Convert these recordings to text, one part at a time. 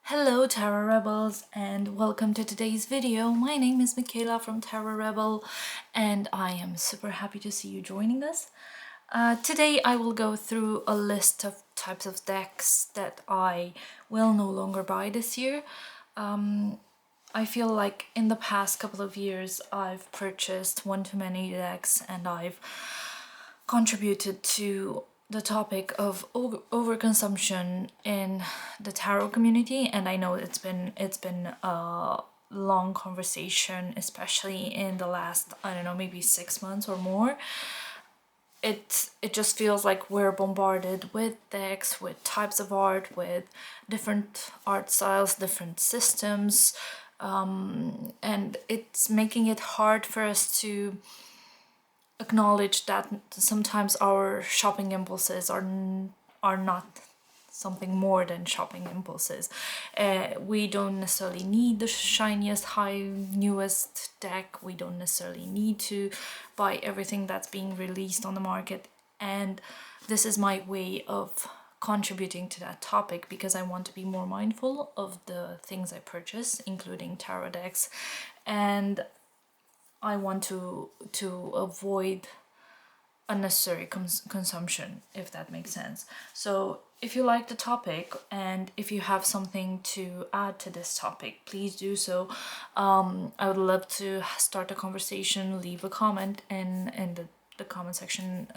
Hello Tarot Rebels and welcome to today's video. My name is Michaela from Tarot Rebel and I am super happy to see you joining us. Today I will go through a list of types of decks that I will no longer buy this year. I feel like in the past couple of years I've purchased one too many decks and I've contributed to the topic of overconsumption in the tarot community, and I know it's been a long conversation, especially in the last, I don't know, maybe 6 months or more. It just feels like we're bombarded with decks, with types of art, with different art styles, different systems, and it's making it hard for us to acknowledge that sometimes our shopping impulses are not something more than shopping impulses. We don't necessarily need the shiniest, newest deck. We don't necessarily need to buy everything that's being released on the market. And this is my way of contributing to that topic because I want to be more mindful of the things I purchase, including tarot decks, and I want to avoid unnecessary consumption, if that makes sense. So if you like the topic and if you have something to add to this topic, please do so. I would love to start a conversation. Leave a comment in the comment section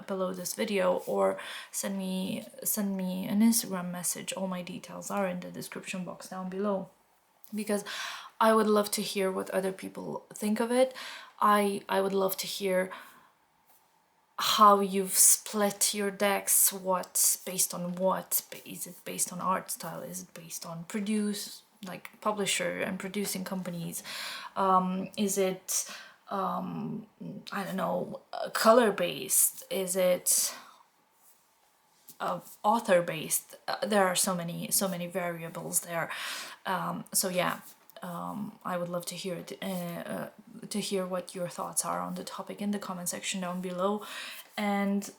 below this video, or send me an Instagram message. All my details are in the description box down below, because I would love to hear what other people think of it. I would love to hear how you've split your decks, what's based on what. Is it based on art style? Is it based on publisher and producing companies? Is it, I don't know, color based? Is it author based? There are so many variables there. So yeah, I would love to hear it, to hear what your thoughts are on the topic in the comment section down below. And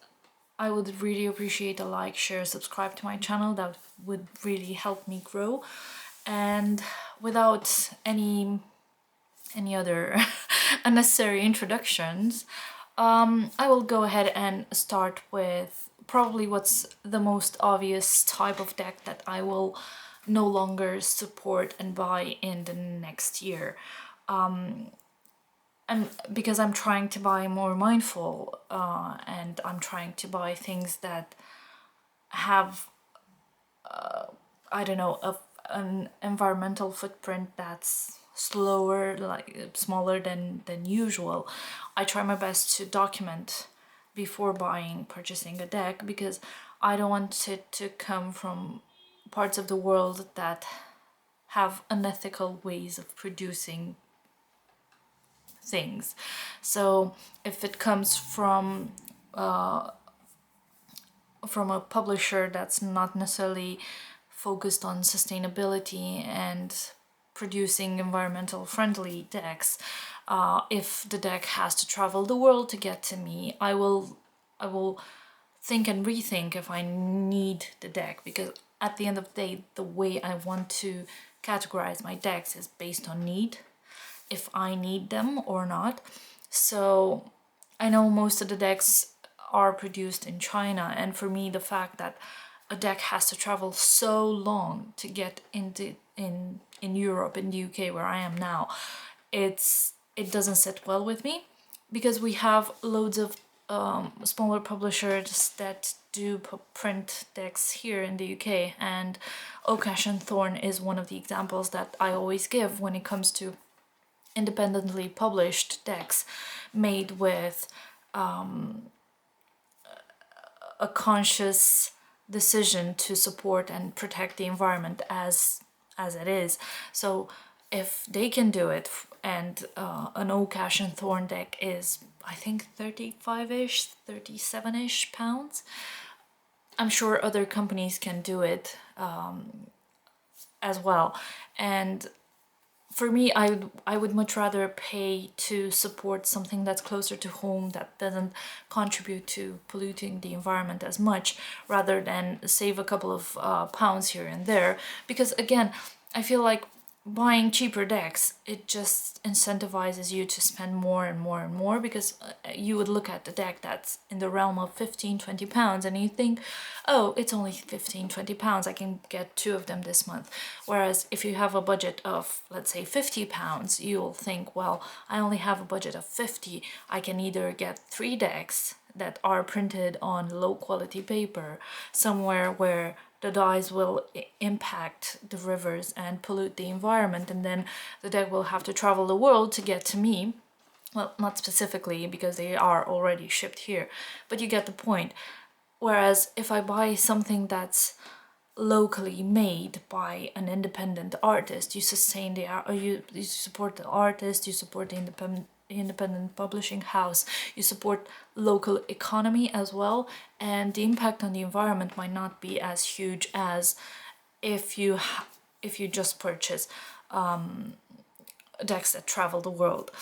I would really appreciate a like, share, subscribe to my channel. That would really help me grow. And without any other unnecessary introductions, I will go ahead and start with probably what's the most obvious type of deck that I will no longer support and buy in the next year. And because I'm trying to buy more mindful, and I'm trying to buy things that have, I don't know, an environmental footprint that's slower, like smaller than usual. I try my best to document before purchasing a deck, because I don't want it to come from parts of the world that have unethical ways of producing things. So if it comes from a publisher that's not necessarily focused on sustainability and producing environmental friendly decks, if the deck has to travel the world to get to me, I will think and rethink if I need the deck, because at the end of the day, the way I want to categorize my decks is based on need, if I need them or not. So I know most of the decks are produced in China, and for me, the fact that a deck has to travel so long to get into in Europe, in the UK where I am now, it doesn't sit well with me, because we have loads of smaller publishers that do print decks here in the UK, and Okash and Thorn is one of the examples that I always give when it comes to independently published decks made with a conscious decision to support and protect the environment as it is. So if they can do it, and an Okash and Thorn deck is, I think, 35-ish, 37-ish pounds, I'm sure other companies can do it as well. And for me, I would much rather pay to support something that's closer to home, that doesn't contribute to polluting the environment as much, rather than save a couple of pounds here and there. Because again, I feel like buying cheaper decks, it just incentivizes you to spend more and more and more, because you would look at the deck that's in the realm of 15-20 pounds and you think, oh, it's only 15-20 pounds, I can get 2 of them this month. Whereas if you have a budget of, let's say, 50 pounds, you'll think, well, I only have a budget of 50, I can either get 3 decks that are printed on low quality paper somewhere where the dyes will impact the rivers and pollute the environment, and then the deck will have to travel the world to get to me. Well, not specifically, because they are already shipped here, but you get the point. Whereas if I buy something that's locally made by an independent artist, you sustain the art, or you support the artist, you support the independent publishing house, you support local economy as well, and the impact on the environment might not be as huge as if you just purchase decks that travel the world.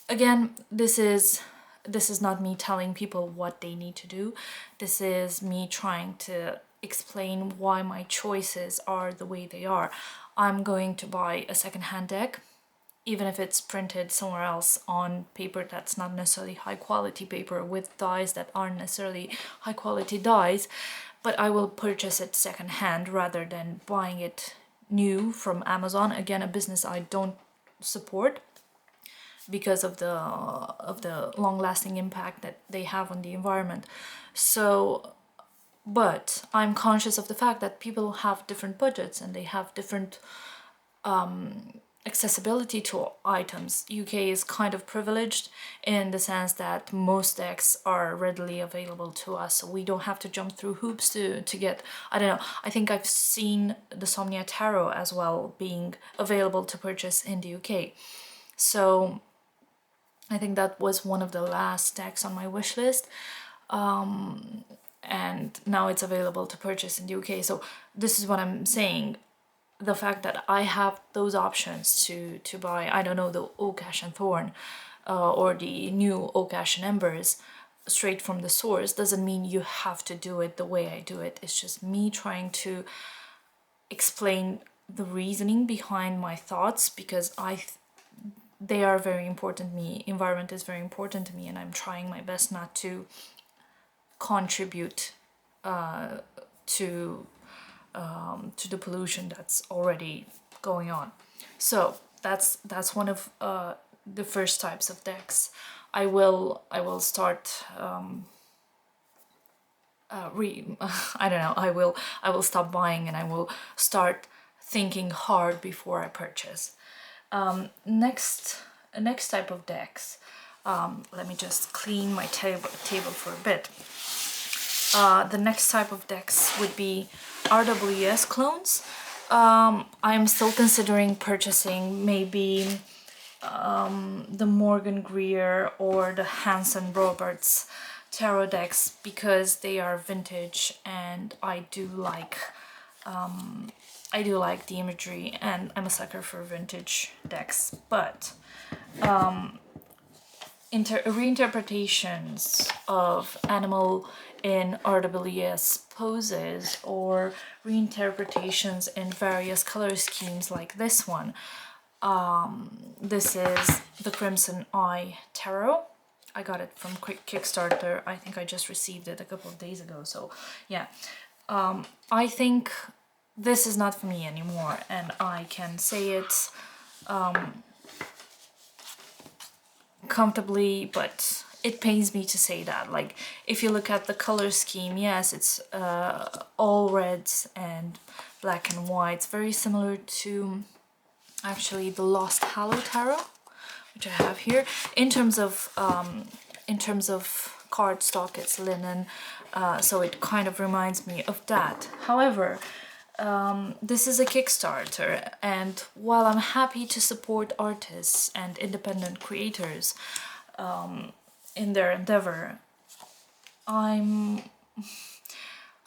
Again, this is not me telling people what they need to do. This is me trying to explain why my choices are the way they are. I'm going to buy a secondhand deck, even if it's printed somewhere else on paper that's not necessarily high quality paper, with dyes that aren't necessarily high quality dyes, but I will purchase it secondhand rather than buying it new from Amazon. Again, a business I don't support because of the long-lasting impact that they have on the environment. So, but I'm conscious of the fact that people have different budgets and they have different accessibility to items. UK is kind of privileged in the sense that most decks are readily available to us, so we don't have to jump through hoops to get, I don't know, I think I've seen the Somnia Tarot as well being available to purchase in the UK. So I think that was one of the last decks on my wish list. And now it's available to purchase in the UK. So this is what I'm saying. The fact that I have those options to buy, I don't know, the Oak Ash and Thorn or the new Oak Ash and Embers straight from the source doesn't mean you have to do it the way I do it. It's just me trying to explain the reasoning behind my thoughts, because they are very important to me. Environment is very important to me, and I'm trying my best not to contribute to the pollution that's already going on. So that's one of the first types of decks. I will start I don't know, I will stop buying, and I will start thinking hard before I purchase. Next type of decks. Let me just clean my table for a bit. The next type of decks would be RWS Clones. I'm still considering purchasing maybe the Morgan Greer or the Hanson Roberts tarot decks, because they are vintage and I do like the imagery, and I'm a sucker for vintage decks. But reinterpretations of animal in RWS poses, or reinterpretations in various color schemes like this one. This is the Crimson Eye Tarot. I got it from Kickstarter. I think I just received it a couple of days ago, so yeah. I think this is not for me anymore, and I can say it comfortably, but it pains me to say that. Like, if you look at the color scheme, yes, it's all reds and black and whites, very similar to actually the Lost Hallow Tarot, which I have here. In terms of cardstock, it's linen, so it kind of reminds me of that. However, this is a Kickstarter, and while I'm happy to support artists and independent creators in their endeavor, I'm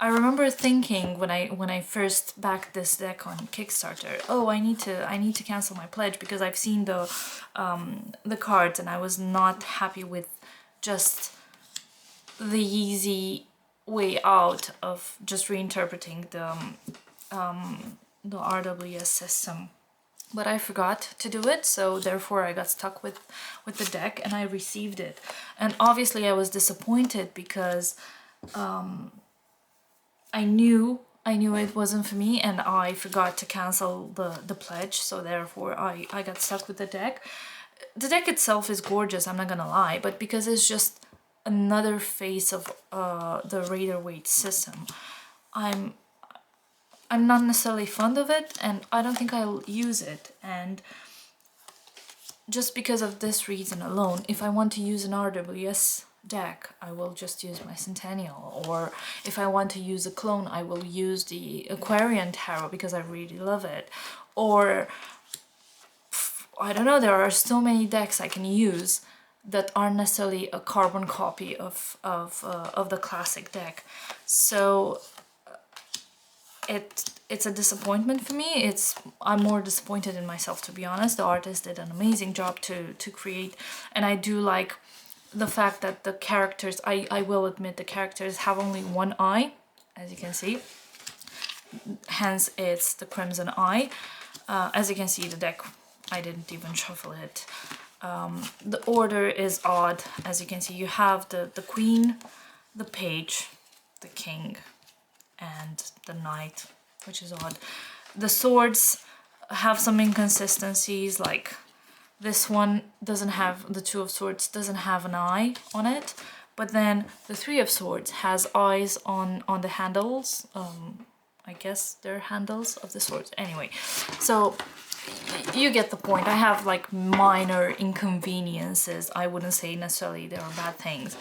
I remember thinking when I first backed this deck on Kickstarter, oh, I need to cancel my pledge because I've seen the cards and I was not happy with just the easy way out of just reinterpreting the RWS system. But I forgot to do it, so therefore I got stuck with the deck and I received it. And obviously I was disappointed because I knew it wasn't for me and I forgot to cancel the pledge, so therefore I got stuck with the deck. The deck itself is gorgeous, I'm not gonna lie, but because it's just another face of the Rider-Waite system, I'm not necessarily fond of it and I don't think I'll use it. And just because of this reason alone, if I want to use an RWS deck, I will just use my Centennial, or if I want to use a clone, I will use the Aquarian Tarot because I really love it. Or I don't know, there are so many decks I can use that aren't necessarily a carbon copy of the classic deck. So it's a disappointment for me. I'm more disappointed in myself, to be honest. The artist did an amazing job to create, and I do like the fact that the characters, I will admit, the characters have only one eye, as you can see. Hence it's the Crimson Eye. As you can see, the deck, I didn't even shuffle it. The order is odd. As you can see, you have the Queen, the Page, the King, and the Knight, which is odd. The swords have some inconsistencies, like this one doesn't have, the Two of Swords doesn't have an eye on it, but then the Three of Swords has eyes on the handles. I guess they're handles of the swords. Anyway, so you get the point. I have like minor inconveniences. I wouldn't say necessarily they are bad things,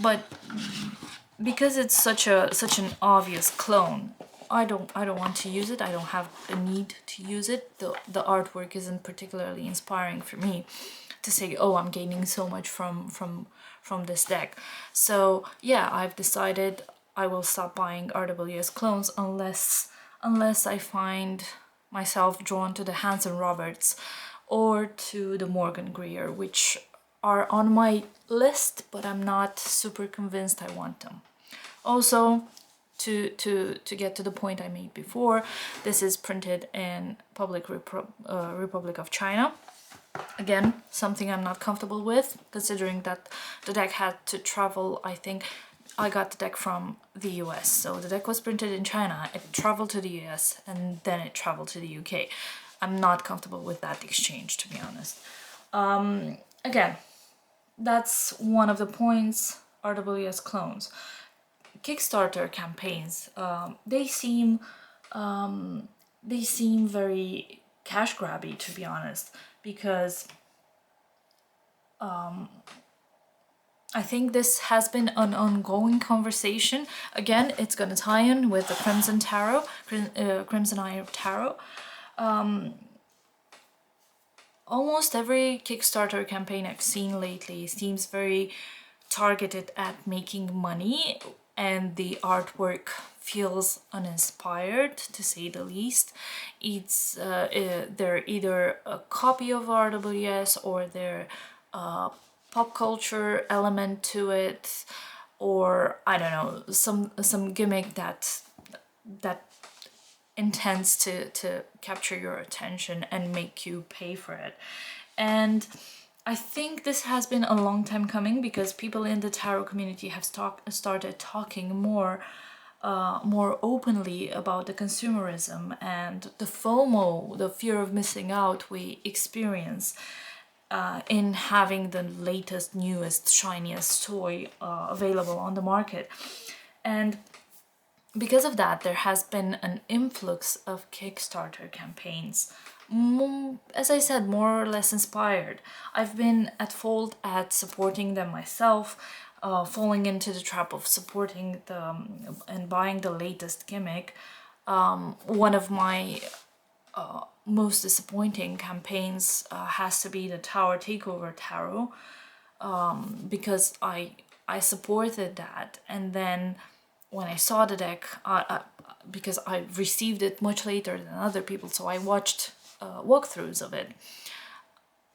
but because it's such an obvious clone, I don't want to use it. I don't have a need to use it. The artwork isn't particularly inspiring for me to say, oh, I'm gaining so much from this deck. So yeah, I've decided I will stop buying RWS clones unless I find myself drawn to the Hanson Roberts or to the Morgan Greer, which are on my list, but I'm not super convinced I want them. Also, to get to the point I made before, this is printed in Republic of China. Again, something I'm not comfortable with, considering that the deck had to travel. I think I got the deck from the US, so the deck was printed in China, it traveled to the US, and then it traveled to the UK. I'm not comfortable with that exchange, to be honest. Again, that's one of the points. RWS clones. Kickstarter campaigns, they seem very cash grabby, to be honest, because I think this has been an ongoing conversation. Again, it's going to tie in with the Crimson Tarot, Crimson Eye Tarot. Almost every Kickstarter campaign I've seen lately seems very targeted at making money, and the artwork feels uninspired, to say the least. It's they're either a copy of RWS or they're pop culture element to it, or I don't know, some gimmick that intends to capture your attention and make you pay for it. And I think this has been a long time coming because people in the tarot community have started talking more openly about the consumerism and the FOMO, the fear of missing out we experience in having the latest, newest, shiniest toy available on the market. And because of that, there has been an influx of Kickstarter campaigns. As I said, more or less inspired. I've been at fault at supporting them myself, falling into the trap of supporting and buying the latest gimmick. One of my most disappointing campaigns has to be the Tower Takeover Tarot, because I supported that, and then when I saw the deck, because I received it much later than other people, so I watched walkthroughs of it,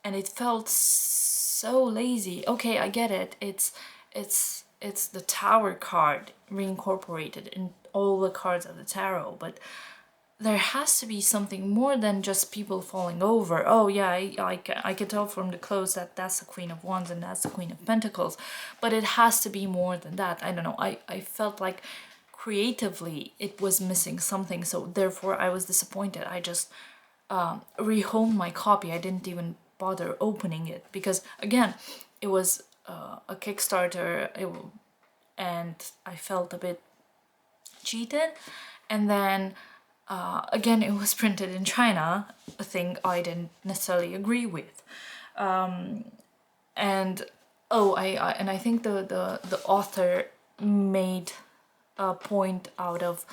and it felt so lazy. Okay, I get it. It's the Tower card reincorporated in all the cards of the tarot, but there has to be something more than just people falling over. Oh yeah, I can tell from the clothes that that's the Queen of Wands and that's the Queen of Pentacles, but it has to be more than that. I don't know, I felt like creatively it was missing something, so therefore I was disappointed. I just rehomed my copy. I didn't even bother opening it because, again, it was a Kickstarter, and I felt a bit cheated. And then again, it was printed in China, a thing I didn't necessarily agree with. And oh, I think the author made a point out of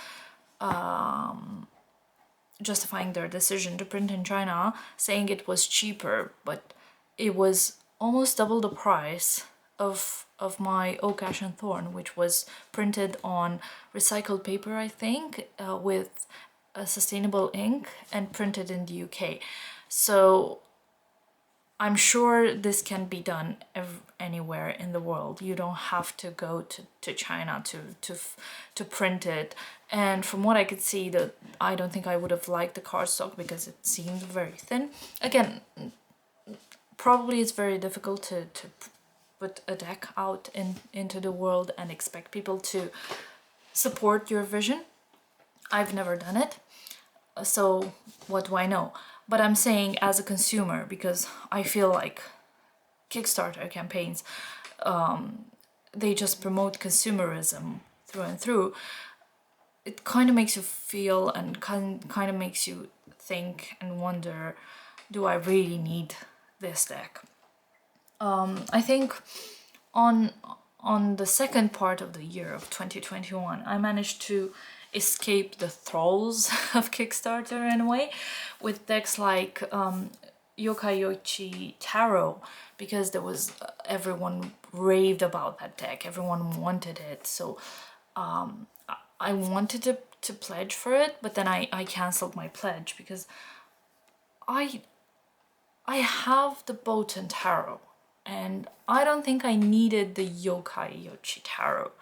justifying their decision to print in China, saying it was cheaper, but it was almost double the price of my Oak, Ash and Thorn, which was printed on recycled paper, I think, with a sustainable ink and printed in the UK. So I'm sure this can be done anywhere in the world. You don't have to go to China to print it. And from what I could see, I don't think I would have liked the cardstock because it seemed very thin. Again, probably it's very difficult to put a deck out into the world and expect people to support your vision. I've never done it, so what do I know? But I'm saying as a consumer, because I feel like Kickstarter campaigns, they just promote consumerism through and through. It kind of makes you feel and kind of makes you think and wonder, do I really need this deck? I think on the second part of the year of 2021, I managed to escape the thralls of Kickstarter in a way with decks like Yokai Tarot, because there was everyone raved about that deck, everyone wanted it, so I wanted to pledge for it, but then I canceled my pledge because I have the Botan Tarot, and I don't think I needed the Yokai Tarot.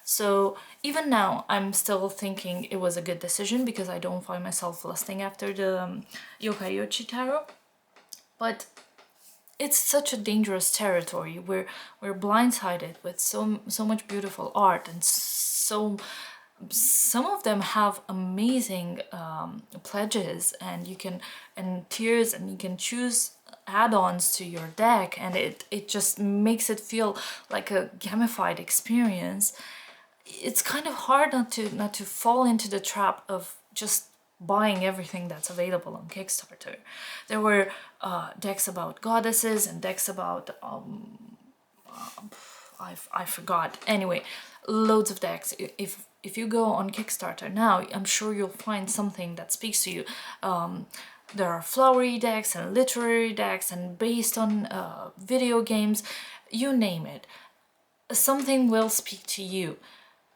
So even now, I'm still thinking it was a good decision because I don't find myself lusting after the Yokai Tarot. But it's such a dangerous territory where we're blindsided with so much beautiful art, and some of them have amazing pledges and tiers, and you can choose add-ons to your deck, and it just makes it feel like a gamified experience. It's kind of hard not to fall into the trap of just buying everything that's available on Kickstarter. There were decks about goddesses and decks about I forgot. Anyway, loads of decks. If you go on Kickstarter now, I'm sure you'll find something that speaks to you. There are flowery decks and literary decks and based on video games, you name it. Something will speak to you,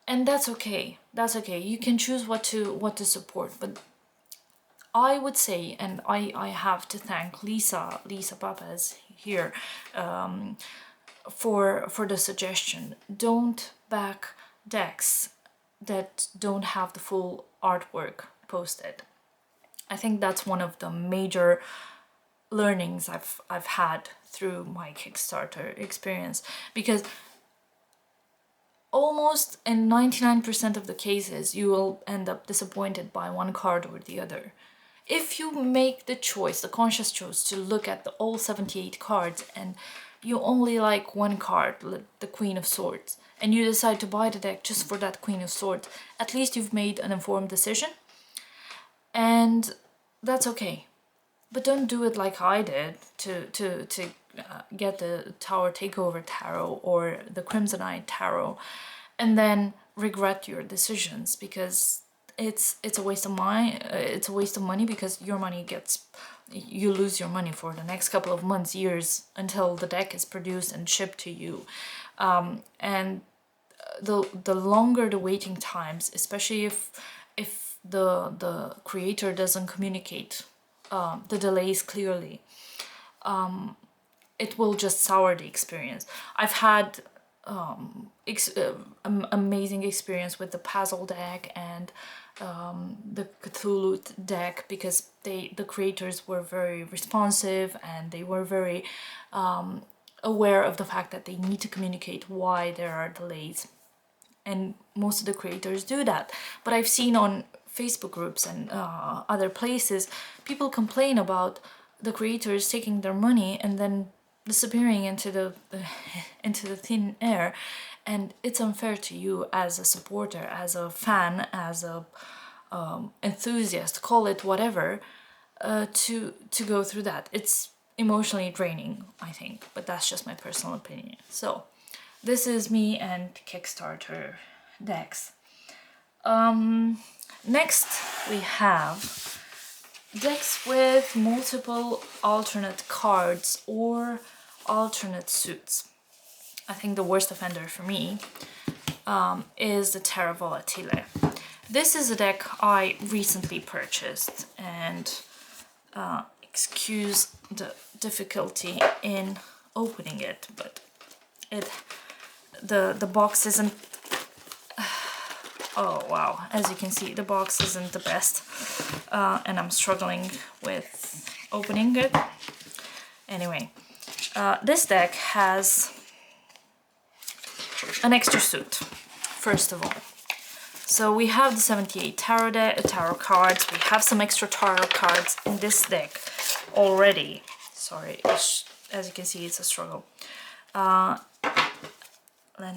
and that's okay. That's okay. You can choose what to support, but I would say, and I have to thank Lisa Papez here for the suggestion. Don't back decks that don't have the full artwork posted. I think that's one of the major learnings I've had through my Kickstarter experience, because almost in 99% of the cases you will end up disappointed by one card or the other. If you make the choice, the conscious choice, to look at all 78 cards and you only like one card, the Queen of Swords, and you decide to buy the deck just for that Queen of Swords, at least you've made an informed decision, and that's okay. But don't do it like I did to get the Tower Takeover Tarot or the Crimsonite Tarot and then regret your decisions, because it's a waste of money, because you lose your money for the next couple of months, years, until the deck is produced and shipped to you. And the longer the waiting times, especially if the creator doesn't communicate the delays clearly, it will just sour the experience. I've had amazing experience with the puzzle deck and the Cthulhu deck, because the creators were very responsive and they were very aware of the fact that they need to communicate why there are delays, and most of the creators do that. But I've seen on Facebook groups and other places, people complain about the creators taking their money and then disappearing into the thin air, and it's unfair to you as a supporter, as a fan, as a enthusiast, call it whatever, to go through that. It's emotionally draining, I think, but that's just my personal opinion. So this is me and Kickstarter decks. Next we have decks with multiple alternate cards or alternate suits. I think the worst offender for me is the Terra Volatile. This is a deck I recently purchased, and excuse the difficulty in opening it, but the box isn't, oh wow, as you can see, the box isn't the best, and I'm struggling with opening it. Anyway, this deck has an extra suit, first of all. So we have the 78 tarot cards. We have some extra tarot cards in this deck already. Sorry, as you can see, it's a struggle. Let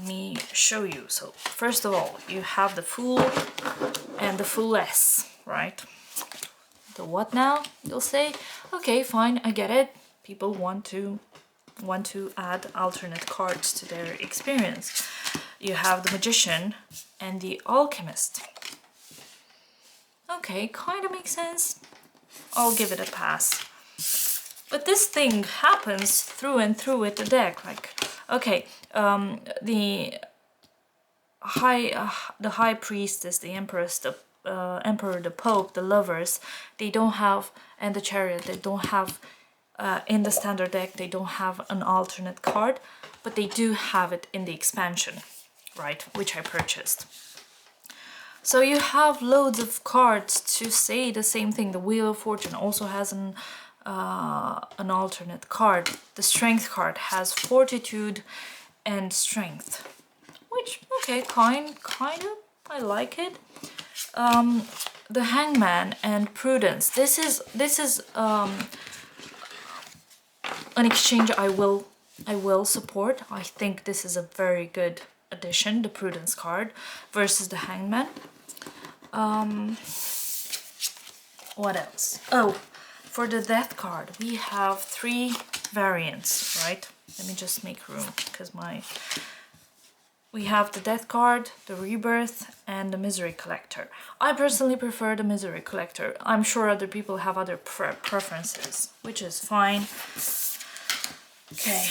me show you. So first of all, you have the Fool and the Fooless, right? The what now, you'll say? Okay, fine, I get it. People want to add alternate cards to their experience. You have the Magician and the Alchemist. Okay, kind of makes sense. I'll give it a pass. But this thing happens through and through with the deck. Like, okay, the High Priestess, the Empress, the Emperor, the Pope, the Lovers, they don't have, and the Chariot, they don't have, in the standard deck, they don't have an alternate card, but they do have it in the expansion, right, which I purchased. So you have loads of cards to say the same thing. The Wheel of Fortune also has an alternate card. The Strength card has Fortitude and Strength, which, okay, kind of, I like it. The Hangman and Prudence. This is an exchange I will support. I think this is a very good addition, the Prudence card versus the Hangman. What else? Oh, for the Death card, we have 3 variants, right? Let me just make room, because we have the Death card, the Rebirth, and the Misery Collector. I personally prefer the Misery Collector. I'm sure other people have other preferences, which is fine. Okay.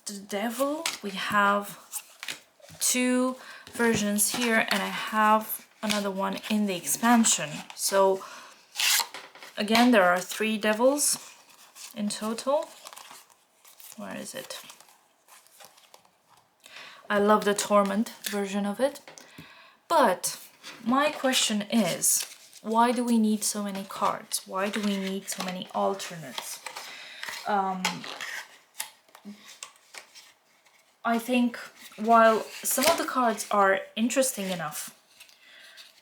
The Devil, we have 2 versions here, and I have another one in the expansion. So again, there are 3 devils in total. Where is it? I love the Torment version of it. But my question is, why do we need so many cards? Why do we need so many alternates? I think while some of the cards are interesting enough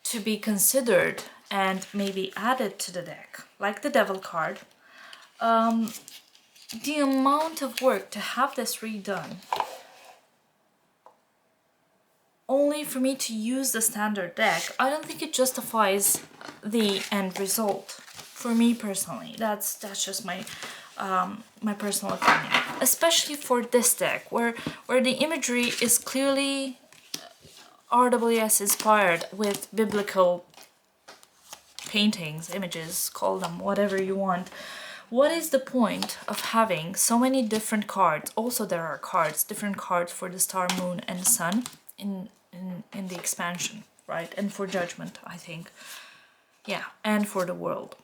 to be considered and maybe added to the deck, like the Devil card, the amount of work to have this redone only for me to use the standard deck, I don't think it justifies the end result. For me personally, that's just my my personal opinion, especially for this deck, where the imagery is clearly RWS inspired with biblical paintings, images, call them whatever you want, what is the point of having so many different cards? Also, there are different cards for the star, moon, and the sun in the expansion, right? And for judgment, I think. Yeah, and for the world.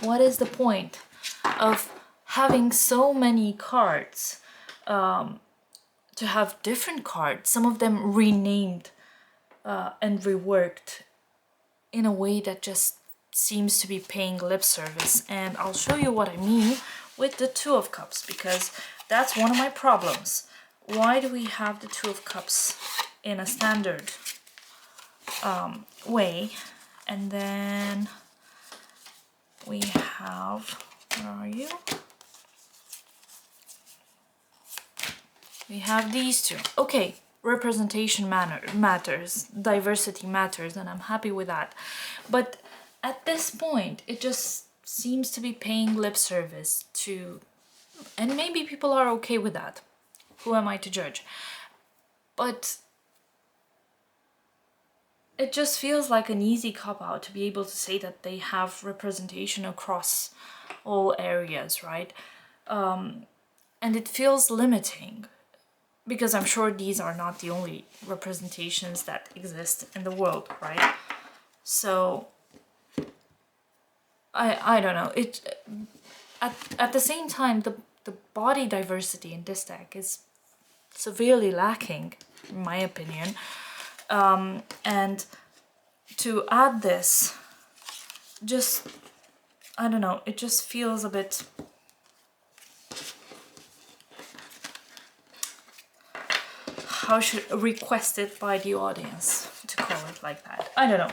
What is the point of having so many cards? To have different cards, some of them renamed and reworked in a way that just seems to be paying lip service. And I'll show you what I mean with the Two of Cups, because that's one of my problems. Why do we have the Two of Cups in a standard way? And then we have, where are you? We have these two. Okay, representation matters, diversity matters, and I'm happy with that. But at this point, it just seems to be paying lip service to, and maybe people are okay with that. Who am I to judge? But it just feels like an easy cop-out to be able to say that they have representation across all areas, right? And it feels limiting, because I'm sure these are not the only representations that exist in the world, right? So I don't know. It at the same time, the body diversity in this deck is severely lacking, in my opinion. And to add this, just, I don't know, it just feels a bit, how should, requested by the audience, to call it like that. I don't know.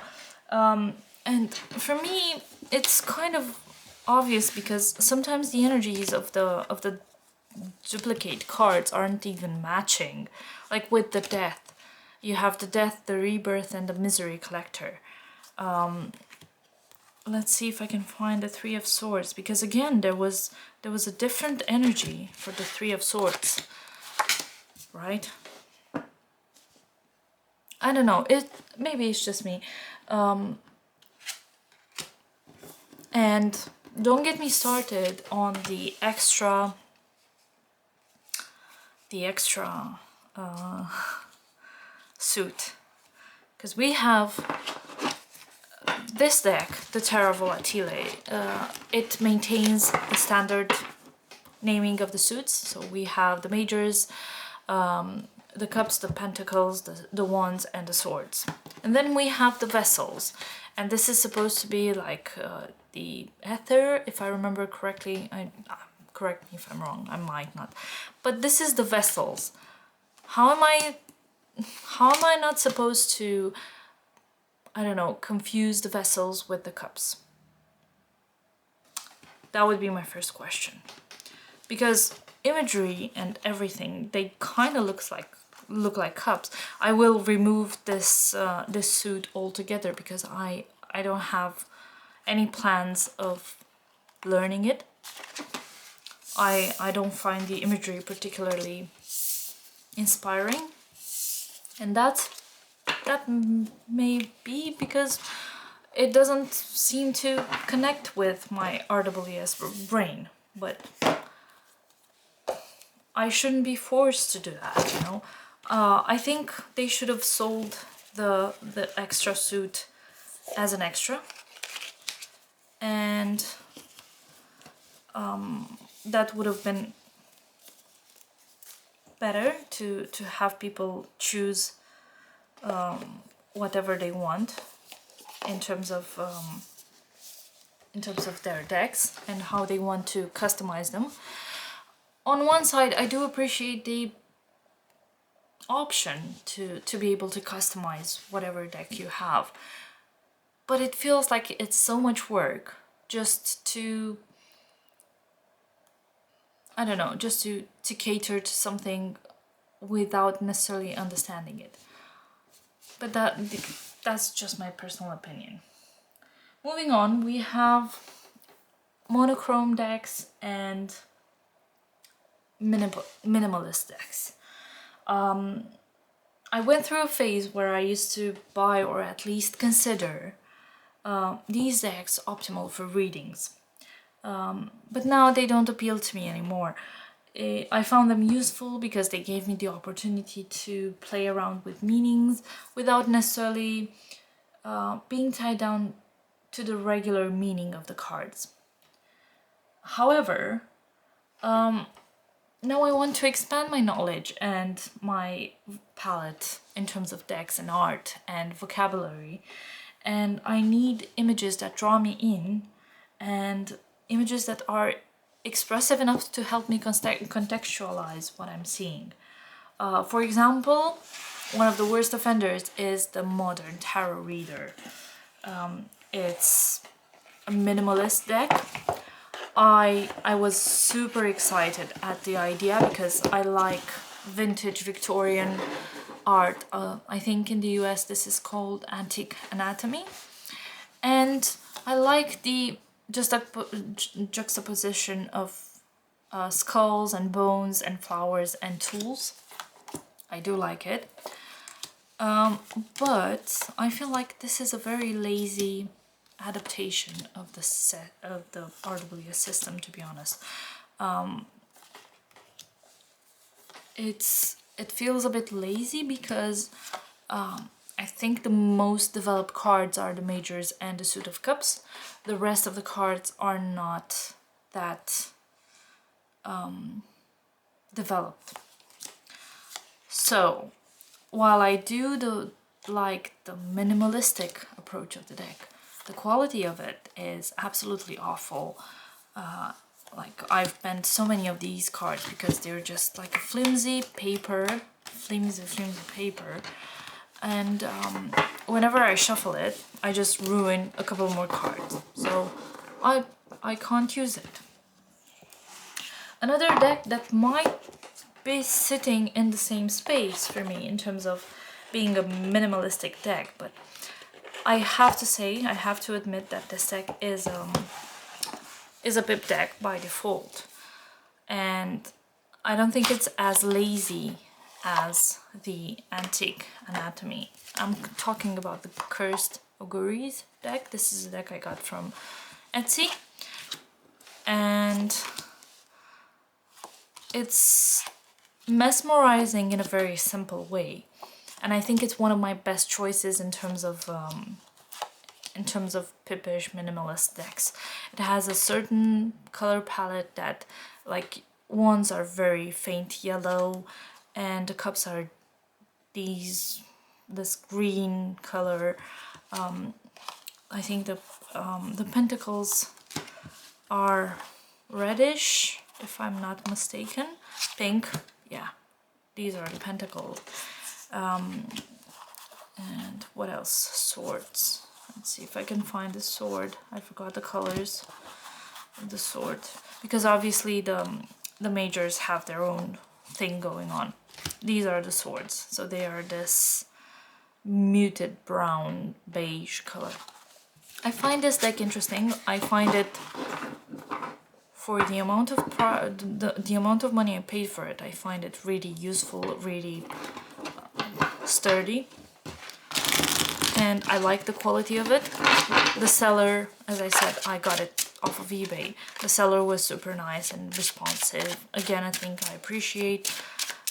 And for me, it's kind of obvious, because sometimes the energies of the duplicate cards aren't even matching. Like with the Death, you have the Death, the Rebirth, and the Misery Collector. Let's see if I can find the Three of Swords, because again, there was a different energy for the Three of Swords, right? I don't know, maybe it's just me. And don't get me started on the extra suit, because we have this deck, the Terra Volatile. It maintains the standard naming of the suits, so we have the majors, the cups, the pentacles, the wands, and the swords. And then we have the vessels, and this is supposed to be like the ether, if I remember correctly. Correct me if I'm wrong, I might not. But this is the vessels. How am I not supposed to, I don't know, confuse the vessels with the cups? That would be my first question. Because imagery and everything, they kind of look like cups. I will remove this this suit altogether, because I don't have any plans of learning it. I don't find the imagery particularly inspiring, and that may be because it doesn't seem to connect with my RWS brain, but I shouldn't be forced to do that, you know. I think they should have sold the extra suit as an extra, and that would have been better to have people choose whatever they want in terms of their decks and how they want to customize them. On one side, I do appreciate the option to be able to customize whatever deck you have, but it feels like it's so much work just to, I don't know, just to cater to something without necessarily understanding it. But that's just my personal opinion. Moving on, we have monochrome decks and minimalist decks. I went through a phase where I used to buy, or at least consider, these decks optimal for readings. But now they don't appeal to me anymore. I found them useful because they gave me the opportunity to play around with meanings without necessarily being tied down to the regular meaning of the cards. However, now I want to expand my knowledge and my palette in terms of decks and art and vocabulary, and I need images that draw me in and images that are expressive enough to help me contextualize what I'm seeing. For example, one of the worst offenders is the modern tarot reader. It's a minimalist deck. I was super excited at the idea because I like vintage Victorian art. I think in the US this is called antique anatomy. And I like the juxtaposition of skulls and bones and flowers and tools. I do like it. But I feel like this is a very lazy adaptation of the RWS system, to be honest. It feels a bit lazy because I think the most developed cards are the majors and the suit of cups. The rest of the cards are not that developed. So while I do like the minimalistic approach of the deck, the quality of it is absolutely awful. Like I've banned so many of these cards because they're just like a flimsy paper, and whenever I shuffle it, I just ruin a couple more cards. So I can't use it. Another deck that might be sitting in the same space for me in terms of being a minimalistic deck, but I have to admit that this deck is a pip deck by default, and I don't think it's as lazy as the antique anatomy. I'm talking about the Cursed Auguries deck. This is a deck I got from Etsy, and it's mesmerizing in a very simple way, and I think it's one of my best choices in terms of pippish minimalist decks. It has a certain color palette that, like, wands are very faint yellow, and the cups are this green color. I think the pentacles are reddish, if I'm not mistaken. Pink, yeah, these are the pentacles. And what else? Swords. Let's see if I can find the sword. I forgot the colors of the sword, because obviously the majors have their own thing going on. These are the swords, so they are this muted brown beige color. I find this deck interesting. I find it, for the amount of the amount of money I paid for it, I find it really useful, really sturdy, and I like the quality of it. The seller, as I said, I got it off of eBay. The seller was super nice and responsive. Again, I think I appreciate.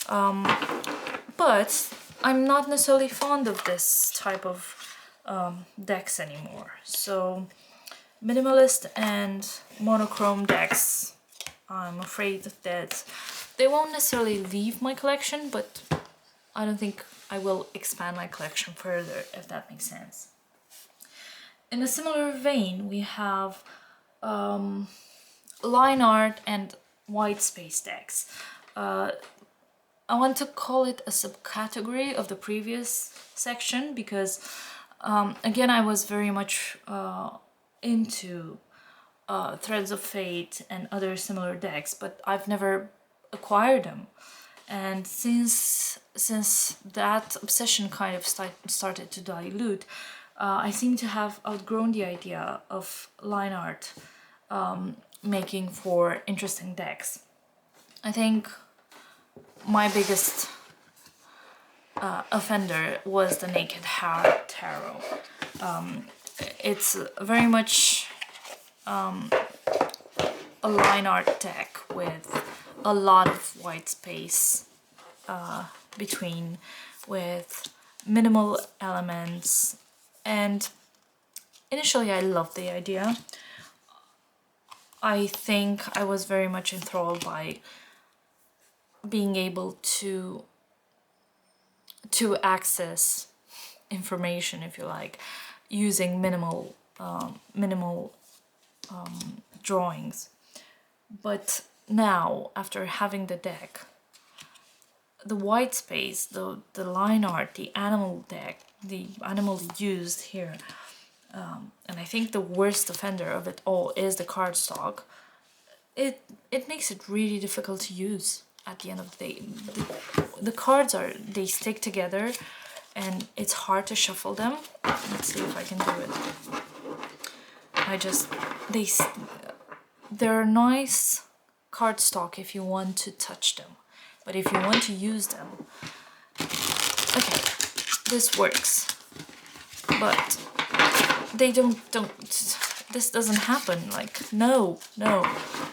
But I'm not necessarily fond of this type of decks anymore. So minimalist and monochrome decks, I'm afraid that they won't necessarily leave my collection, but I don't think I will expand my collection further, if that makes sense. In a similar vein, we have line art and white space decks. I want to call it a subcategory of the previous section because, again, I was very much into Threads of Fate and other similar decks, but I've never acquired them. And since that obsession kind of started to dilute, I seem to have outgrown the idea of line art making for interesting decks. I think my biggest offender was the Naked Heart Tarot. It's very much a line art deck with a lot of white space between, with minimal elements, and initially I loved the idea. I think I was very much enthralled by being able to access information, if you like, using minimal drawings. But now, after having the deck, the white space, the line art, the animal deck, the animal used here, and I think the worst offender of it all is the cardstock. It makes it really difficult to use at the end of the day. The cards they stick together, and it's hard to shuffle them. Let's see if I can do it. They're nice cardstock if you want to touch them, but if you want to use them, okay, this works, but they don't this doesn't happen. Like, no,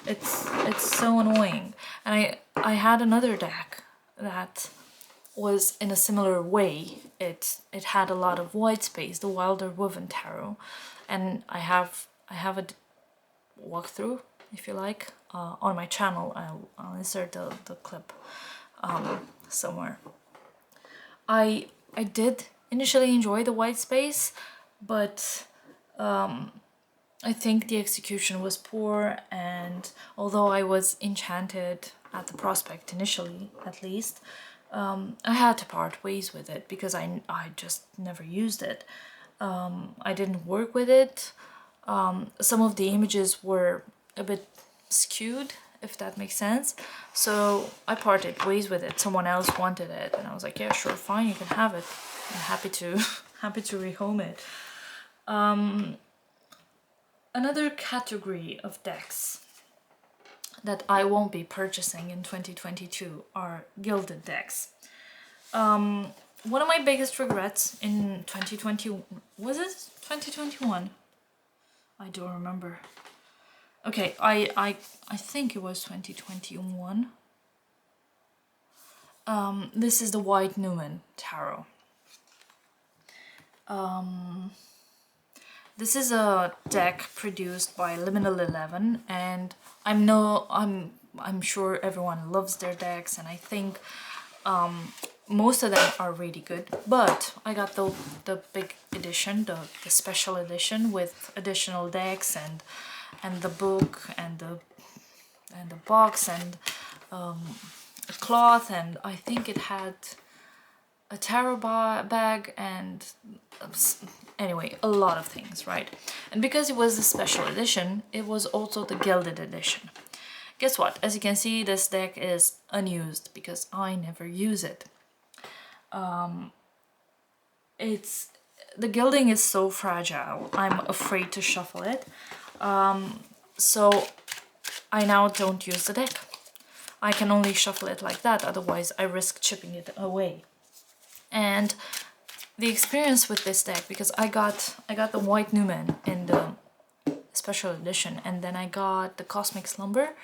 it's so annoying. And I had another deck that was in a similar way. It had a lot of white space, the Wilder Woven Tarot, and I have a walkthrough, if you like, on my channel. I'll insert the clip somewhere. I did initially enjoy the white space, but I think the execution was poor, and although I was enchanted at the prospect initially, at least, I had to part ways with it because I just never used it. I didn't work with it. Some of the images were a bit skewed, if that makes sense. So I parted ways with it. Someone else wanted it, and I was like, yeah, sure, fine, you can have it. I'm happy to rehome it. Another category of decks that I won't be purchasing in 2022 are Gilded Decks. One of my biggest regrets in 2020, was it 2021? I don't remember. Okay, I think it was 2021. This is the White Newman Tarot. This is a deck produced by Liminal 11, and I'm sure everyone loves their decks, and I think most of them are really good. But I got the big edition, the special edition with additional decks and the book and the box and a cloth, and I think it had a tarot bag and anyway, a lot of things, right? And because it was a special edition, it was also the Gilded edition. Guess what? As you can see, this deck is unused because I never use it. The gilding is so fragile, I'm afraid to shuffle it. So I now don't use the deck. I can only shuffle it like that, otherwise I risk chipping it away. And the experience with this deck, because I got the White Newman in the special edition, and then I got the Cosmic Slumber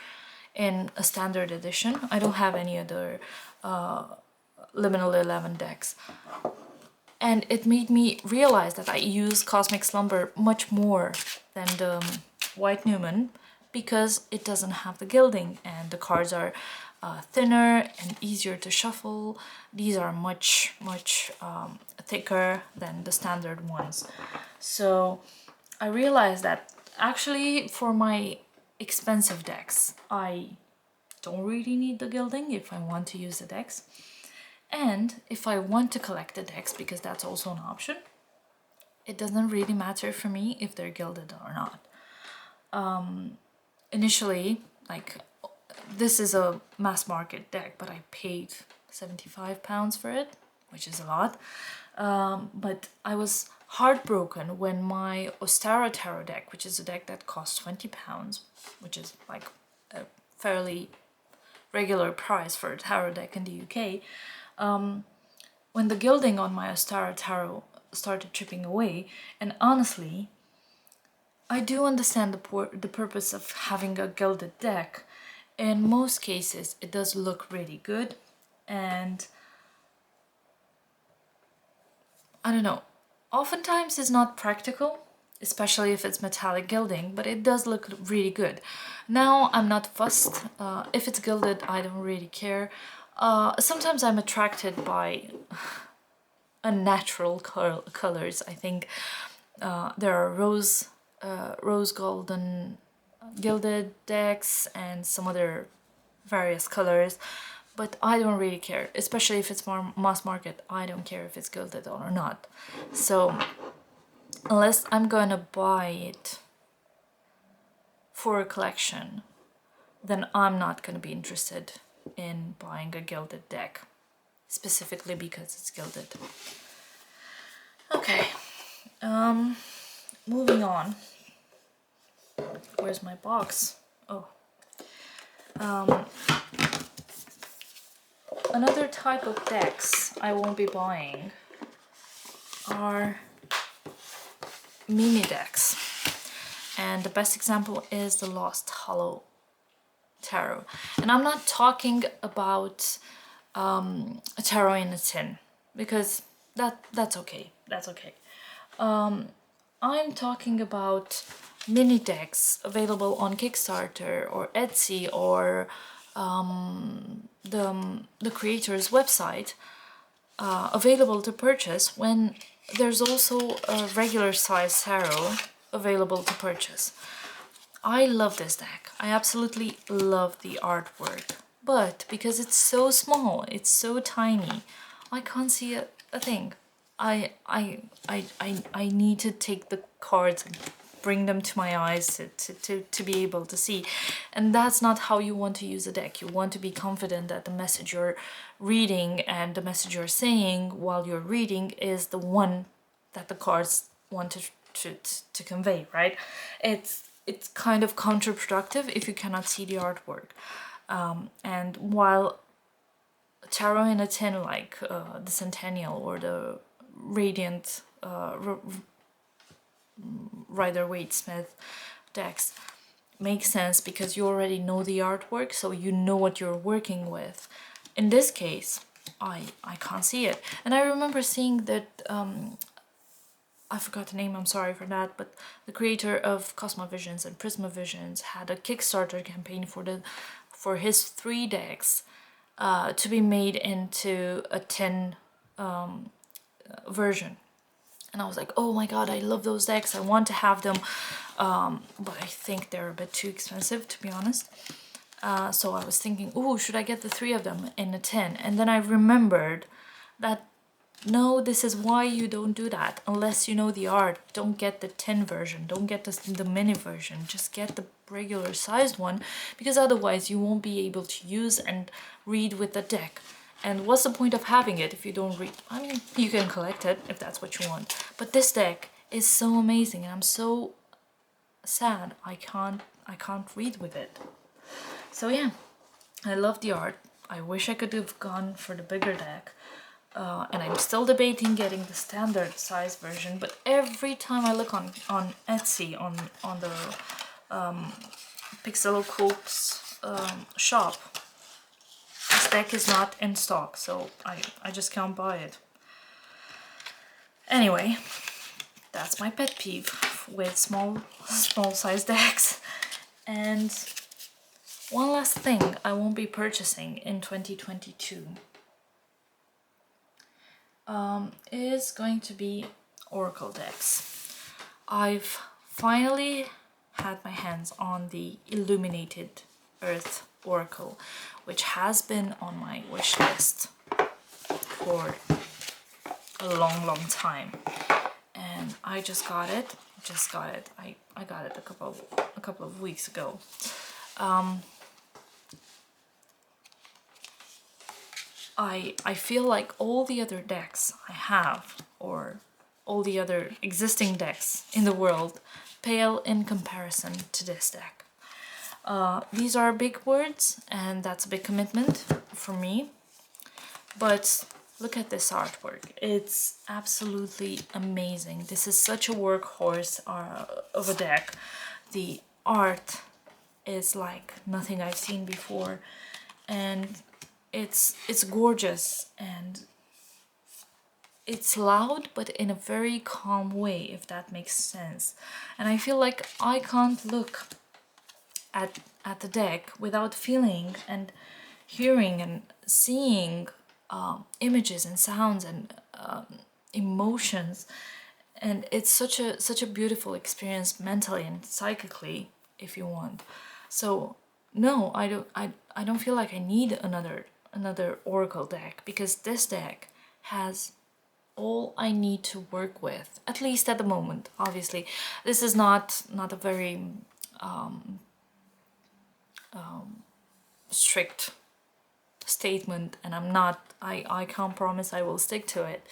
in a standard edition. I don't have any other Liminal 11 decks. And it made me realize that I use Cosmic Slumber much more than the White Newman because it doesn't have the gilding, and the cards are thinner and easier to shuffle. These are much thicker than the standard ones. So I realized that actually for my expensive decks, I don't really need the gilding if I want to use the decks. And if I want to collect the decks, because that's also an option, it doesn't really matter for me if they're gilded or not. Initially, like, this is a mass market deck, but I paid £75 for it, which is a lot. But I was heartbroken when my Ostara Tarot deck, which is a deck that costs £20, which is like a fairly regular price for a tarot deck in the UK, when the gilding on my Ostara Tarot started chipping away, and honestly, I do understand the purpose of having a gilded deck. In most cases, it does look really good, and I don't know, oftentimes it's not practical, especially if it's metallic gilding, but it does look really good. Now, I'm not fussed. If it's gilded, I don't really care. Sometimes I'm attracted by unnatural colors. I think there are rose gold and gilded decks and some other various colors, but I don't really care, especially if it's more mass market. I don't care if it's gilded or not. So unless I'm gonna buy it for a collection, then I'm not gonna be interested in buying a gilded deck, specifically because it's gilded. Okay, moving on. Where's my box? Oh. Another type of decks I won't be buying are mini decks. And the best example is the Lost Hollow tarot. And I'm not talking about a tarot in a tin, because that's okay. That's okay. I'm talking about mini decks available on Kickstarter or Etsy or the creator's website, available to purchase, when there's also a regular size tarot available to purchase. I love this deck. I absolutely love the artwork, but because it's so small, it's so tiny, I can't see a thing. I need to take the cards and bring them to my eyes to be able to see. And that's not how you want to use a deck. You want to be confident that the message you're reading and the message you're saying while you're reading is the one that the cards want to convey, right? It's kind of counterproductive if you cannot see the artwork. And while tarot in a tin, like the Centennial or the Radiant Rider-Waite-Smith decks, makes sense because you already know the artwork, so you know what you're working with. In this case, I can't see it. And I remember seeing that, I forgot the name, I'm sorry for that, but the creator of Cosmovisions and Prismavisions had a Kickstarter campaign for his 3 decks to be made into a tin version. And I was like, oh my god, I love those decks, I want to have them, but I think they're a bit too expensive, to be honest. So I was thinking, oh, should I get the 3 of them in a tin? And then I remembered that no, this is why you don't do that unless you know the art. Don't get the tin version, don't get the mini version, just get the regular sized one, because otherwise you won't be able to use and read with the deck. And what's the point of having it if you don't read? I mean, you can collect it if that's what you want, but this deck is so amazing and I'm so sad I can't read with it. So yeah, I love the art. I wish I could have gone for the bigger deck. And I'm still debating getting the standard size version, but every time I look on Etsy, on the Pixelocopes shop, this deck is not in stock, so I just can't buy it. Anyway, that's my pet peeve with small size decks. And one last thing I won't be purchasing in 2022 is going to be Oracle decks. I've finally had my hands on the Illuminated Earth Oracle, which has been on my wish list for a long time, and I just got it. I got it a couple of weeks ago. I feel like all the other decks I have, or all the other existing decks in the world, pale in comparison to this deck. These are big words, and that's a big commitment for me, but look at this artwork. It's absolutely amazing. This is such a workhorse of a deck. The art is like nothing I've seen before, and it's gorgeous, and it's loud but in a very calm way, if that makes sense. And I feel like I can't look at the deck without feeling and hearing and seeing images and sounds and emotions, and it's such a beautiful experience mentally and psychically, if you want. So no, I don't feel like I need another oracle deck, because this deck has all I need to work with, at least at the moment. Obviously, this is not a very strict statement, and I can't promise I will stick to it,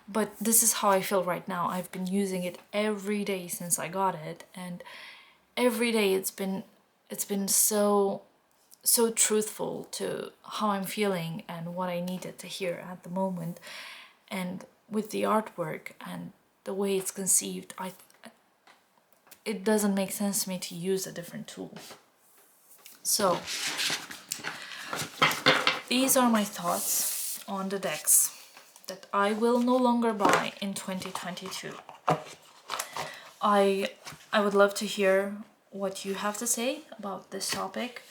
but this is how I feel right now. I've been using it every day since I got it, and every day it's been so truthful to how I'm feeling and what I needed to hear at the moment. And with the artwork and the way it's conceived, it doesn't make sense to me to use a different tool. So these are my thoughts on the decks that I will no longer buy in 2022. I would love to hear what you have to say about this topic.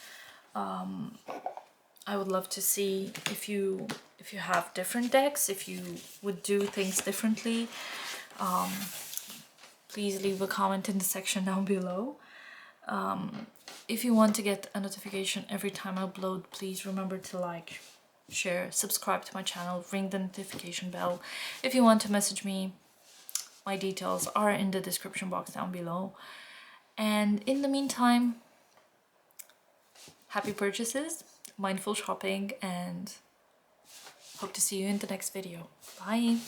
I would love to see if you have different decks, if you would do things differently. Please leave a comment in the section down below. If you want to get a notification every time I upload, please remember to like, share, subscribe to my channel, ring the notification bell. If you want to message me, my details are in the description box down below. And in the meantime, happy purchases, mindful shopping, and hope to see you in the next video. Bye!